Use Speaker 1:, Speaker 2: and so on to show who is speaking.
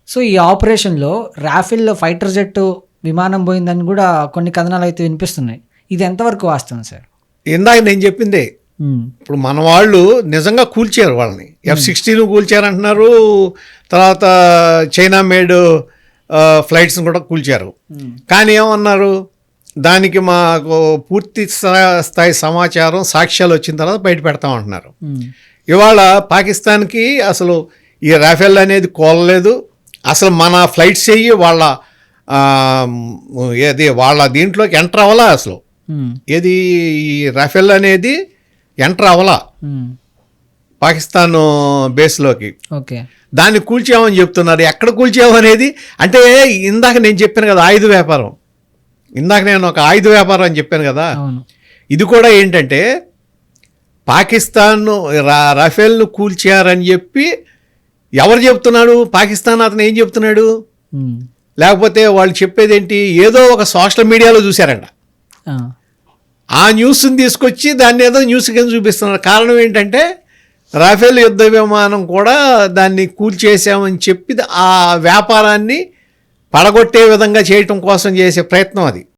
Speaker 1: So ఈ ఆపరేషన్లో Rafale fighter jet విమానం పోయిందని కూడా కొన్ని కథనాలు అయితే వినిపిస్తున్నాయి. ఇది ఎంతవరకు వాస్తవం సార్?
Speaker 2: ఇందాక నేను చెప్పిందే, ఇప్పుడు మన వాళ్ళు నిజంగా కూల్చారు వాళ్ళని. F-16 కూల్చారంటున్నారు, తర్వాత చైనా మేడ్ ఫ్లైట్స్ని కూడా కూల్చారు. కానీ ఏమన్నారు, దానికి మాకు పూర్తి స్థాయి సమాచారం సాక్ష్యాలు వచ్చిన తర్వాత బయట పెడతామంటున్నారు. ఇవాళ పాకిస్తాన్కి అసలు ఈ రాఫెల్ అనేది కోలలేదు. అసలు మన ఫ్లైట్స్ అయ్యి వాళ్ళ దీంట్లోకి ఎంటర్ అవ్వాలా, అసలు ఏది ఈ రాఫెల్ అనేది ఎంటర్ అవ్వాలా పాకిస్తాన్ బేస్లోకి.
Speaker 1: ఓకే,
Speaker 2: దాన్ని కూల్చామని చెప్తున్నారు. ఎక్కడ కూల్చామనేది అంటే ఇందాక నేను చెప్పాను కదా ఆయుధ వ్యాపారం, ఇందాక నేను ఒక ఆయుధ వ్యాపారం అని చెప్పాను కదా. ఇది కూడా ఏంటంటే పాకిస్తాన్ రాఫెల్ను కూల్చారని చెప్పి ఎవరు చెప్తున్నాడు? పాకిస్తాన్ అతను ఏం చెప్తున్నాడు? లేకపోతే వాళ్ళు చెప్పేది ఏంటి? ఏదో ఒక సోషల్ మీడియాలో చూశారంట, ఆ న్యూస్ని తీసుకొచ్చి దాన్ని ఏదో న్యూస్ కింద చూపిస్తున్నారు. కారణం ఏంటంటే రాఫెల్ యుద్ధ విమానం కూడా దాన్ని కూల్చేసామని చెప్పి ఆ వ్యాపారాన్ని పడగొట్టే విధంగా చేయటం కోసం చేసే ప్రయత్నం అది.